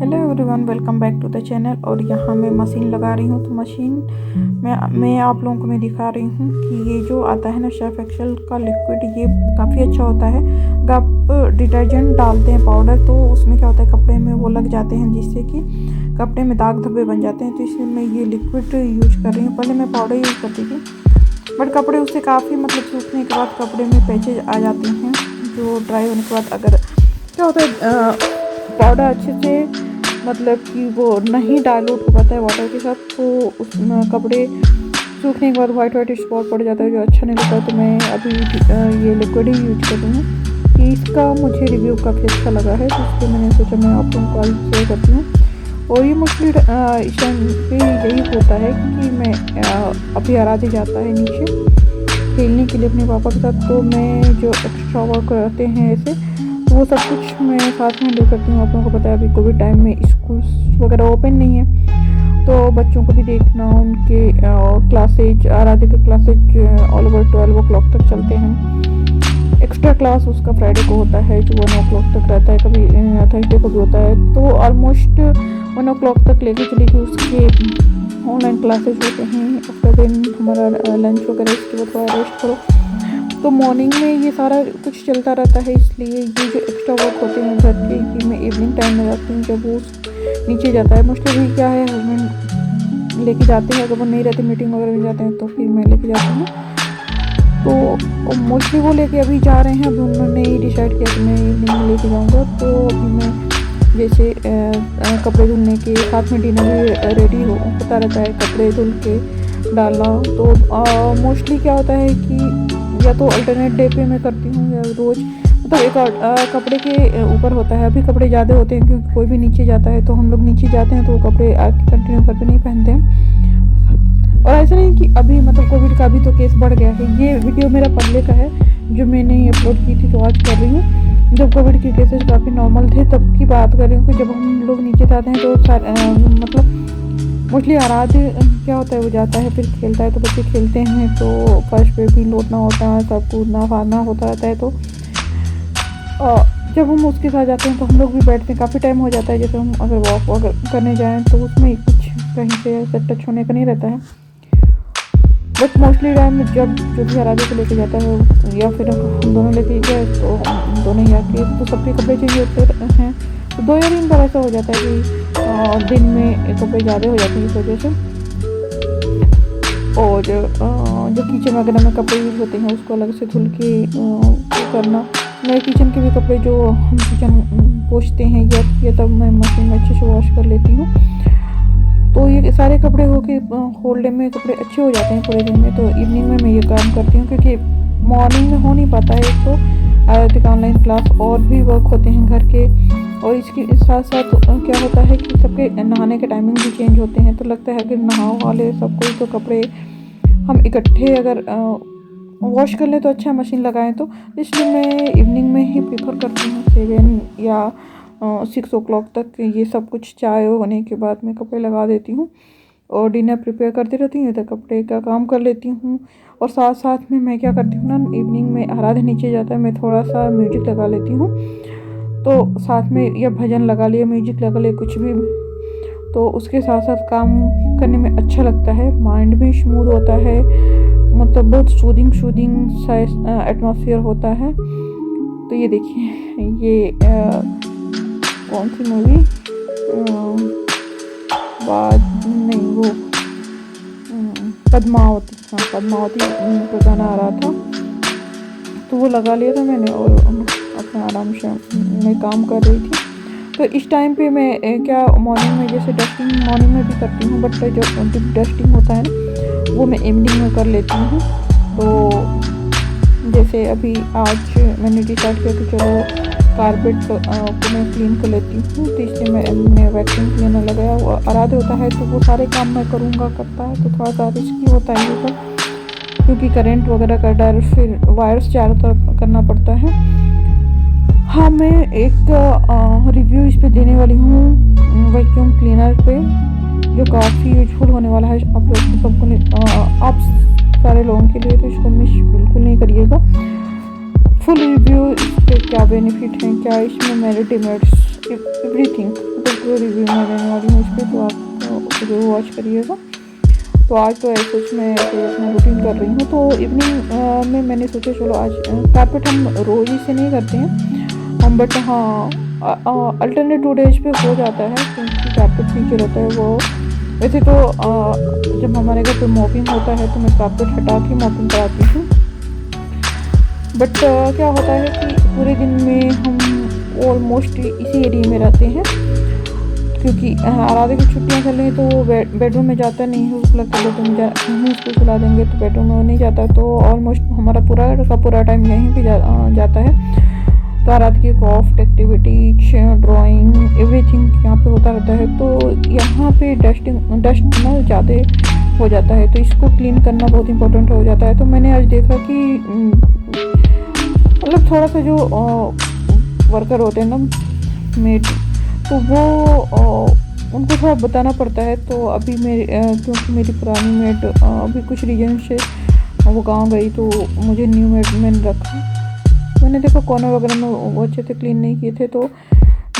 Hello everyone, welcome back to the channel. और यहाँ मैं मशीन लगा रही हूँ। तो मशीन में मैं आप लोगों को मैं दिखा रही हूँ कि ये जो आता है ना सर्फ एक्सेल का लिक्विड, ये काफ़ी अच्छा होता है। अगर आप डिटर्जेंट डालते हैं पाउडर, तो उसमें क्या होता है, कपड़े में वो लग जाते हैं जिससे कि कपड़े में दाग धब्बे बन जाते हैं। तो इसलिए मैं ये लिक्विड यूज कर रही हूँ। पहले मैं पाउडर यूज़ करती थी, बट कपड़े उससे काफ़ी सूखने के बाद कपड़े में पैचेज आ जाते हैं। जो ड्राई होने के बाद अगर क्या होता है, पाउडर अच्छे से कि वो नहीं डाइल्यूट हो पाता है वाटर के साथ, तो उसमें कपड़े सूखने के बाद वाइट स्पॉट पड़ जाता है, जो अच्छा नहीं लगता। तो मैं अभी ये लिक्विड ही यूज कर रही हूँ कि इसका मुझे रिव्यू काफ़ी अच्छा लगा है, तो इसलिए मैंने सोचा मैं आप लोगों को आज शेयर करती हूँ। और ये मोस्टली इस टाइम पे यही होता है कि मैं अभी आराधे जाता है नीचे खेलने के लिए अपने पापा के साथ, तो मैं जो एक्स्ट्रा वर्क रहते हैं ऐसे, तो वो सब कुछ मैं साथ में डील करती हूँ। आप लोगों को पता है अभी कोविड टाइम में स्कूल्स वगैरह ओपन नहीं है, तो बच्चों को भी देखना, उनके क्लासेज, आराधे के क्लासेज ऑल ओवर 12 o'clock तक चलते हैं। एक्स्ट्रा क्लास उसका फ्राइडे को होता है जो 1 o'clock तक रहता है, कभी थर्सडे को भी होता है। तो ऑलमोस्ट 1 o'clock तक लेके चलिए कि उसके ऑनलाइन क्लासेज होते हैं। आफ्टर देन हमारा लंच वगैरह, इसके बाद थोड़ा रेस्ट करो। तो मॉर्निंग में ये सारा कुछ चलता रहता है, इसलिए ये जो एक्स्ट्रा वर्क होते हैं घर के, कि मैं इवनिंग टाइम में जाती हूँ जब वो नीचे जाता है। मोस्टली भी क्या है, हस्बैंड लेके जाते हैं, अगर वो नहीं रहते मीटिंग वगैरह में जाते हैं तो फिर मैं लेके जाती हूँ। तो मोस्टली वो लेके अभी जा रहे हैं। अभी उन्होंने ही डिसाइड किया कि मैं इवनिंग में लेके जाऊँगा। तो अभी मैं जैसे कपड़े धुलने के साथ में डिनर भी रेडी होता रहता है, कपड़े धुल के डालना। तो मोस्टली क्या होता है कि या तो अल्टरनेट डे पे मैं करती हूँ या रोज़, एक कपड़े के ऊपर होता है। अभी कपड़े ज़्यादा होते हैं क्योंकि कोई भी नीचे जाता है, तो हम लोग नीचे जाते हैं तो वो कपड़े आके कंटिन्यू करके नहीं पहनते हैं। और ऐसा नहीं कि अभी कोविड का भी तो केस बढ़ गया है। ये वीडियो मेरा पहले का है जो मैंने अपलोड की थी, तो आज कर रही हूँ जब कोविड के केसेस काफ़ी नॉर्मल थे, तब की बात कर रही हूँ कि जब हम लोग नीचे जाते हैं तो मोस्टली आराध्य क्या होता है, वो जाता है फिर खेलता है, तो बच्चे खेलते हैं तो फर्श पे भी लौटना होता है, सब कूदना फाड़ना होता रहता है। तो जब हम उसके साथ जाते हैं तो हम लोग भी बैठते हैं, काफ़ी टाइम हो जाता है। जैसे हम अगर वॉक करने जाएँ तो उसमें कुछ कहीं से ऐसा टच होने का नहीं रहता है। बट मोस्टली टाइम जब जो भी आराध्य को लेके जाता है या फिर हम दोनों लेके गए, तो हम दोनों ही आके तो सबके कपड़े चेंज होते हैं। तो 2 या 3 बार ऐसा हो जाता है कि दिन में कपड़े ज़्यादा हो जाते हैं इस वजह से। और जो किचन वगैरह में कपड़े यूज होते हैं उसको अलग से धुल के करना। मेरे किचन के भी कपड़े जो हम किचन पोंछते हैं या तब मैं मशीन में अच्छे से वॉश कर लेती हूँ। तो ये सारे कपड़े हो के होल डे में कपड़े अच्छे हो जाते हैं पूरे दिन में। तो इवनिंग में मैं ये काम करती हूँ क्योंकि मॉर्निंग में हो नहीं पाता है। एक तो आराध्य का ऑनलाइन क्लास और भी वर्क होते हैं घर के, और इसके साथ साथ क्या होता है कि सबके नहाने के टाइमिंग भी चेंज होते हैं। तो लगता है कि नहाओ वाले सब कोई तो कपड़े हम इकट्ठे अगर वॉश कर लें तो अच्छा, मशीन लगाएं तो। इसलिए मैं इवनिंग में ही प्रेफर करती हूँ 7 या 6 o'clock तक। ये सब कुछ चाय होने के बाद मैं कपड़े लगा देती हूँ और डिनर प्रिपेयर करती रहती हूँ, तो कपड़े का काम कर लेती हूँ। और साथ साथ में मैं क्या करती हूँ ना, इवनिंग में आराध्य नीचे जाता है, मैं थोड़ा सा म्यूजिक लगा लेती हूँ। तो साथ में या भजन लगा लिया, म्यूजिक लगा लिया, कुछ भी, तो उसके साथ साथ काम करने में अच्छा लगता है। माइंड भी स्मूथ होता है, बहुत सूदिंग सा एटमॉस्फेयर होता है। तो ये देखिए, ये कौन सी मूवी, बाद नहीं वो पद्मावती, हाँ पद्मावती का गाना आ रहा था, तो वो लगा लिया था मैंने और अपना आराम से मैं काम कर रही थी। तो इस टाइम पे मैं क्या मॉर्निंग में जैसे डस्टिंग मॉर्निंग में भी करती हूँ, बट जो डस्टिंग होता है ना वो मैं इवनिंग में कर लेती हूँ। तो जैसे अभी आज मैंने डिसाइड किया कि चलो कारपेट को मैं क्लीन कर लेती हूँ, तो इसलिए मैंने वैक्यूम क्लीनर लगाया। वो आराध्य होता है तो वो सारे काम मैं करता है, तो थोड़ा सा रिस्की होता है ये सब, क्योंकि करंट वगैरह का डर, फिर वायर्स चारों तरफ करना पड़ता है। हाँ, मैं एक रिव्यू इस पे देने वाली हूँ वैक्यूम क्लीनर पे, जो काफ़ी यूजफुल होने वाला है आप लोग सबको, आप सारे लोगों के लिए। तो इसको मिस बिल्कुल नहीं करिएगा। फुल रिव्यू इस पे क्या बेनिफिट हैं, क्या इसमें मेरिट डिमेरिट्स, एवरीथिंग, जो रिव्यू मैं देने वाली हूँ इस पर, तो आप ज़रूर वॉच करिएगा। तो आज तो ऐसे मैं अपना रूटीन कर रही हूँ। तो इवनिंग में मैंने सोचा चलो आज कारपेट हम रोज़ से नहीं करते हैं हम, बट हाँ अल्टरनेट 2 डेज पे हो जाता है क्योंकि कारपेट नीचे रहता है वो। वैसे तो जब हमारे घर पे मॉपिंग होता है तो मैं कारपेट हटा के मॉपिंग कराती हूँ, बट क्या होता है कि पूरे दिन में हम ऑलमोस्ट इसी एरिया में रहते हैं क्योंकि आराधे की छुट्टियां चल रही हैं तो वो बेडरूम में जाता नहीं है। उसको लगता है बेडरूम में हम उसको सुला देंगे तो बेडरूम में वो नहीं जाता, तो ऑलमोस्ट हमारा पूरा टाइम यहीं पे जाता है। तो आराधे की क्राफ्ट एक्टिविटी, ड्राइंग, एवरीथिंग यहाँ पे होता रहता है। तो यहाँ पे डस्ट ना ज़्यादा हो जाता है, तो इसको क्लीन करना बहुत इंपॉर्टेंट हो जाता है। तो मैंने आज देखा कि मतलब थोड़ा सा जो वर्कर होते हैं ना मेड, तो वो उनको थोड़ा बताना पड़ता है। तो अभी क्योंकि मेरी पुरानी मेड अभी कुछ रीजन से वो गांव गई तो मुझे न्यू मेड मैंने रखा। मैंने देखा कॉर्नर वगैरह में वो अच्छे से क्लीन नहीं किए थे, तो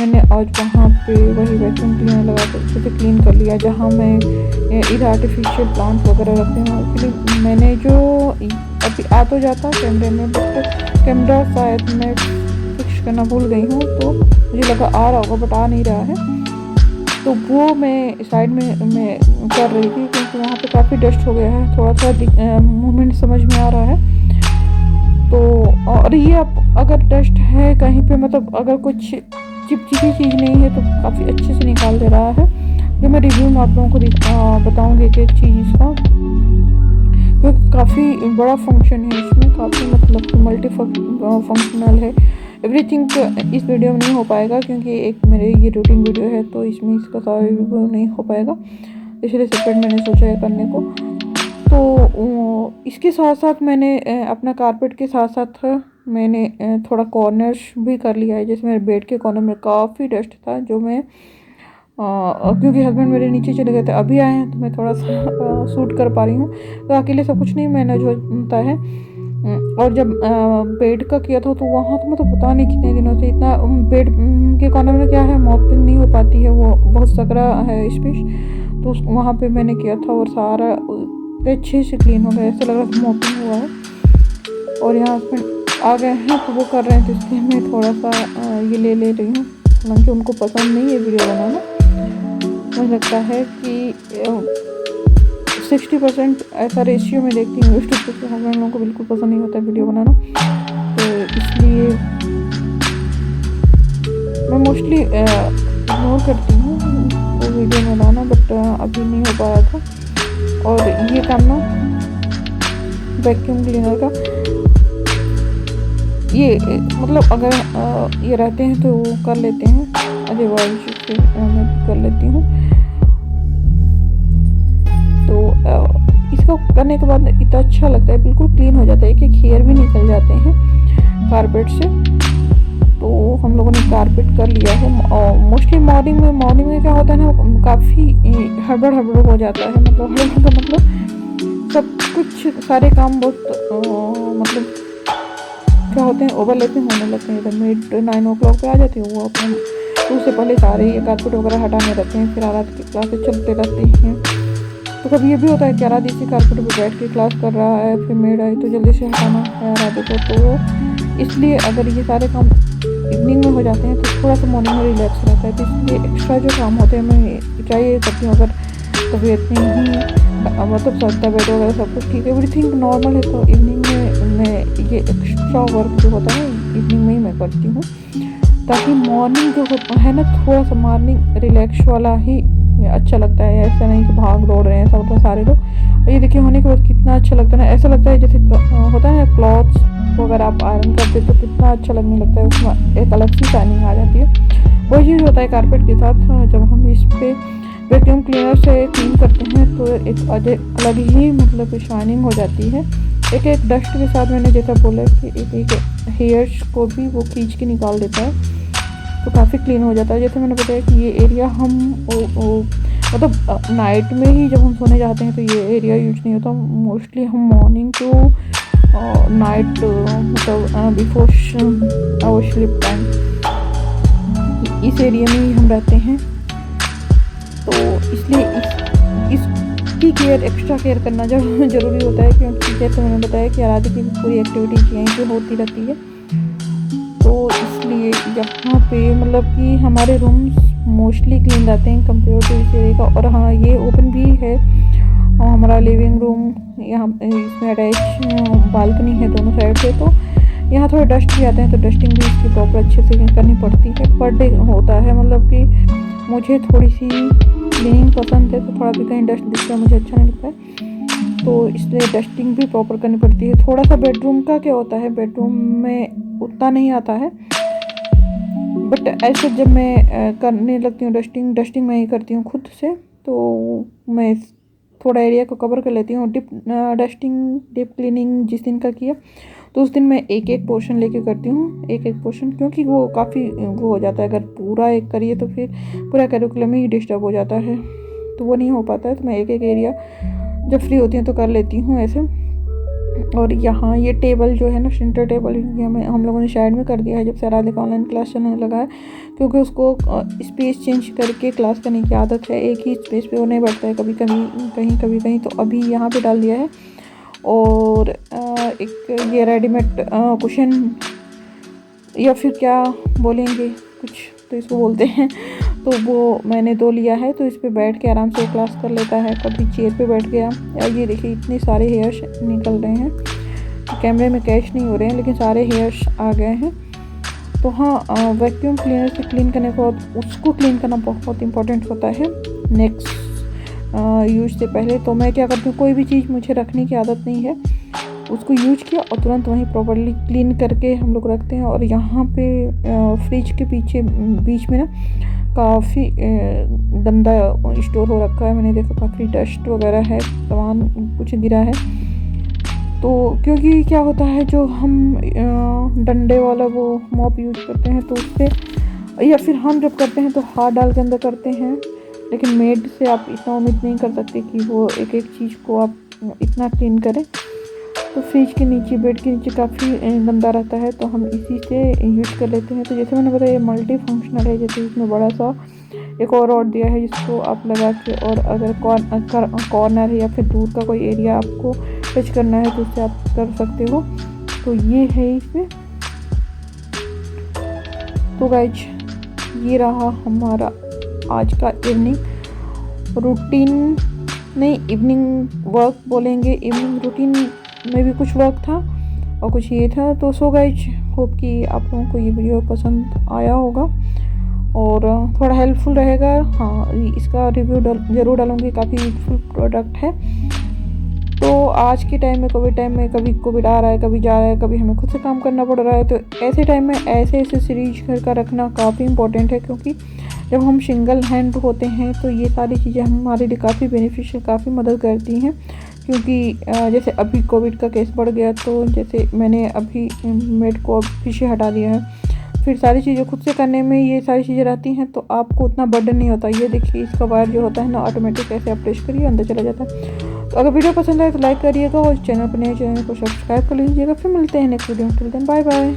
मैंने आज वहाँ पे वही वैक्यूम क्लीनर लगा कर अच्छे से क्लीन कर लिया। जहाँ मैं इधर आर्टिफिशियल प्लांट वगैरह रखती हूँ, एक्चुअली मैंने जो अभी आ तो जाता कैमरे में, बट कैमरा शायद मैं फिक्स करना भूल गई हूँ, तो मुझे लगा आ रहा होगा बट आ नहीं रहा है। तो वो मैं साइड में मैं कर रही थी क्योंकि वहाँ पे काफ़ी डस्ट हो गया है, थोड़ा सा मूवमेंट समझ में आ रहा है। तो और ये अब अगर डस्ट है कहीं पे, मतलब अगर कुछ चिपचिपी चीज़ नहीं है तो काफ़ी अच्छे से निकाल दे रहा है। जो मैं रिव्यू में आप लोगों को बताऊँगी एक एक चीज़ का, क्योंकि काफ़ी बड़ा फंक्शन है इसमें, काफ़ी मतलब मल्टी फंक्शनल है। एवरीथिंग इस वीडियो में नहीं हो पाएगा क्योंकि एक मेरे ये रूटीन वीडियो है, तो इसमें इसका सारा रिव्यू नहीं हो पाएगा, इसलिए सेपरेट मैंने सोचा है करने को। तो इसके साथ साथ मैंने अपना कारपेट के साथ साथ मैंने थोड़ा कॉर्नर्स भी कर लिया है। जैसे मेरे बेड के कॉर्नर में काफ़ी डस्ट था, जो मैं क्योंकि हस्बैंड मेरे नीचे चले गए थे, अभी आए हैं तो मैं थोड़ा सा शूट कर पा रही हूँ। तो अकेले सब कुछ नहीं मैनेज होता है। और जब बेड का किया था तो वहाँ तो मतलब पता नहीं कितने दिनों से इतना बेड के कॉर्नर में क्या है, मॉपिंग नहीं हो पाती है, वो बहुत सकरा है स्पेस, तो वहाँ पे मैंने किया था और सारा अच्छे से क्लीन हो गया, ऐसा लग रहा था मॉपिंग हुआ है। और यहाँ हस्बैंड आ गए हैं तो वो कर रहे हैं, तो इसलिए मैं थोड़ा सा ये ले रही हूँ। हालांकि उनको पसंद नहीं है वीडियो बनाना, मुझे लगता है कि 60% ऐसा रेशियो में देखती हूँ, 50% हस्बैंड लोगों को बिल्कुल पसंद नहीं होता वीडियो बनाना, तो इसलिए मैं मोस्टली इग्नोर करती हूँ वो वीडियो बनाना, बट अभी नहीं हो पाया था। और ये काम ना वैक्यूम क्लीनर का ये मतलब अगर ये रहते हैं तो वो कर लेते हैं, अदरवाइज से मैं कर लेती हूँ। तो इसको करने के बाद इतना अच्छा लगता है, बिल्कुल क्लीन हो जाता है, एक हेयर भी निकल जाते हैं कारपेट से। तो हम लोगों ने कारपेट कर लिया है। मोस्टली मॉर्निंग में क्या होता है ना, काफ़ी हड़बड़ हो जाता है, मतलब हड़बड़ का मतलब सब कुछ सारे काम बहुत मतलब क्या होते हैं, ओवरलैपिंग होने लगते हैं। इधर मेड 9 o'clock पे आ जाती है, वो अपने तो उससे पहले सारे ये कारपेट वगैरह हटाने रहते हैं, फिर आराध की क्लासेस चलते रहती हैं। तो कभी ये भी होता है कि आराध इसी कारपेट पे बैठ के क्लास कर रहा है, फिर मेड आई तो जल्दी से हटाना है आराध को, तो इसलिए अगर ये सारे काम इवनिंग में हो जाते हैं तो थोड़ा सा मॉर्निंग में रिलैक्स रहता है। तो इसलिए एक्स्ट्रा जो काम होते हैं मैं ट्राई करती हूँ, अगर तबीयत में ही मतलब तबीयत वगैरह सब कुछ ठीक है, एवरीथिंग नॉर्मल है, तो इवनिंग में मैं ये एक्स्ट्रा वर्क जो होता है इवनिंग में ही मैं करती हूँ, ताकि मॉर्निंग जो है ना थोड़ा सा मॉर्निंग रिलैक्स वाला ही अच्छा लगता है। ऐसा नहीं कि भाग दौड़ रहे हैं सब सारे लोग। ये देखिए होने के बाद कितना अच्छा लगता है ना, ऐसा लगता है जैसे होता है ना क्लॉथ्स अगर आप आयरन करते तो कितना अच्छा लगने लगता है, उसमें एक अलग सी शाइनिंग आ जाती है। वही चीज़ होता है कारपेट के साथ, जब हम इस पर वैक्यूम क्लीनर से क्लीन करते हैं तो एक अलग ही मतलब शाइनिंग हो जाती है। एक डस्ट के साथ मैंने जैसा बोला कि एक हेयर्स को भी वो खींच के निकाल देता है, तो काफ़ी क्लीन हो जाता है। जैसे मैंने बताया कि ये एरिया हम मतलब नाइट में ही जब हम सोने जाते हैं तो ये एरिया यूज नहीं होता, मोस्टली हम मॉर्निंग टू नाइट मतलब बिफोर आवर स्लीप टाइम इस एरिया में ही हम रहते हैं। तो इसलिए इसकी केयर, एक्स्ट्रा केयर करना ज़रूरी होता है, क्योंकि जैसे मैंने बताया कि आराध्या की पूरी एक्टिविटीज यहीं पे होती रहती है। तो इसलिए यहाँ पे मतलब कि हमारे रूम्स मोस्टली क्लीन रहते हैं कंपेयर टू इस एरिया का। और हाँ, ये ओपन भी है और हमारा लिविंग रूम, यहाँ इसमें अटैच बालकनी है दोनों साइड से। तो यहाँ थोड़ा डस्ट भी आते हैं, तो डस्टिंग भी इसकी प्रॉपर अच्छे से करनी पड़ती है। पर डे होता है, मतलब कि मुझे थोड़ी सी क्लीनिंग पसंद है, तो थोड़ा भी कहीं डस्ट दिखता है मुझे अच्छा नहीं लगता है, तो इसलिए डस्टिंग भी प्रॉपर करनी पड़ती है। थोड़ा सा बेडरूम का क्या होता है, बेडरूम में उतना नहीं आता है, बट ऐसे जब मैं करने लगती हूँ डस्टिंग मैं ही करती हूँ खुद से, तो मैं थोड़ा एरिया को कवर कर लेती हूँ। डीप क्लीनिंग जिस दिन का किया, तो उस दिन मैं एक एक पोर्शन लेके करती हूँ, एक एक पोर्शन, क्योंकि वो काफ़ी वो हो जाता है। अगर पूरा एक करिए तो फिर पूरा करिकुलम ही डिस्टर्ब हो जाता है, तो वो नहीं हो पाता है। तो मैं एक एक एरिया जब फ्री होती हूँ तो कर लेती हूँ ऐसे। और यहाँ ये टेबल जो है ना, सेंटर टेबल, ये हम लोगों ने साइड में कर दिया है जब से आराध्या का ऑनलाइन क्लास चलने लगा है, क्योंकि उसको स्पेस चेंज करके क्लास करने की आदत है। एक ही स्पेस पे वो नहीं बैठता है, कभी कहीं, तो अभी यहाँ पे डाल दिया है। और एक ये रेडीमेड कुशन या फिर क्या बोलेंगे, कुछ तो इसको बोलते हैं, तो वो मैंने दो लिया है। तो इस पे बैठ के आराम से क्लास कर लेता है। कभी चेयर पे बैठ गया। यार ये देखिए इतने सारे हेयर्स निकल रहे हैं, कैमरे में कैच नहीं हो रहे हैं, लेकिन सारे हेयर्स आ गए हैं। तो हाँ, वैक्यूम क्लीनर से क्लीन करने के बाद उसको क्लीन करना बहुत इंपॉर्टेंट होता है नेक्स्ट यूज से पहले। तो मैं क्या करती हूँ, कोई भी चीज़ मुझे रखने की आदत नहीं है, उसको यूज किया और तुरंत वहीं प्रॉपर्ली क्लीन करके हम लोग रखते हैं। और यहाँ पे फ्रिज के पीछे बीच में ना काफ़ी गंदा स्टोर हो रखा है। मैंने देखा काफ़ी डस्ट वगैरह है, सामान कुछ गिरा है। तो क्योंकि क्या होता है, जो हम डंडे वाला वो मॉप यूज करते हैं, तो उससे, या फिर हम जब करते हैं तो हाथ डाल के अंदर करते हैं, लेकिन मेड से आप इतना उम्मीद नहीं कर सकते कि वो एक एक चीज़ को आप इतना क्लीन करें। तो फ्रिज के नीचे, बेड के नीचे काफ़ी गंदा रहता है, तो हम इसी से यूज कर लेते हैं। तो जैसे मैंने बताया, ये मल्टी फंक्शनल है। जैसे इसमें बड़ा सा एक और दिया है, जिसको आप लगा के, और अगर कॉर्नर है या फिर दूर का कोई एरिया आपको टच करना है तो उससे आप कर सकते हो। तो ये है इसमें। तो गाइज, ये रहा हमारा आज का इवनिंग रूटीन, नहीं इवनिंग वर्क बोलेंगे। इवनिंग रूटीन में भी कुछ वर्क था और कुछ ये था। तो सो गाइज, होप कि आप लोगों को ये वीडियो पसंद आया होगा और थोड़ा हेल्पफुल रहेगा। हाँ, इसका रिव्यू ज़रूर डालूँगी, काफ़ी यूजफुल प्रोडक्ट है। तो आज के टाइम में, कभी कोविड आ रहा है, कभी जा रहा है, कभी हमें खुद से काम करना पड़ रहा है, तो ऐसे टाइम में ऐसे सीरीज घर का रखना काफ़ी इंपॉर्टेंट है। क्योंकि जब हम सिंगल हैंड होते हैं तो ये सारी चीज़ें हमारे लिए काफ़ी बेनिफिशियल, काफ़ी मदद करती हैं। क्योंकि जैसे अभी कोविड का केस बढ़ गया, तो जैसे मैंने अभी मेड को पीछे हटा दिया है, फिर सारी चीज़ें खुद से करने में ये सारी चीज़ें रहती हैं, तो आपको उतना बर्डन नहीं होता। ये देखिए, इसका वायर जो होता है ना, ऑटोमेटिक ऐसे आप प्रेस करिए अंदर चला जाता है। तो अगर वीडियो पसंद आए तो लाइक करिएगा और चैनल पर नए, चैनल को सब्सक्राइब कर लीजिएगा। फिर मिलते हैं नेक्स्ट वीडियो में। Till then bye bye.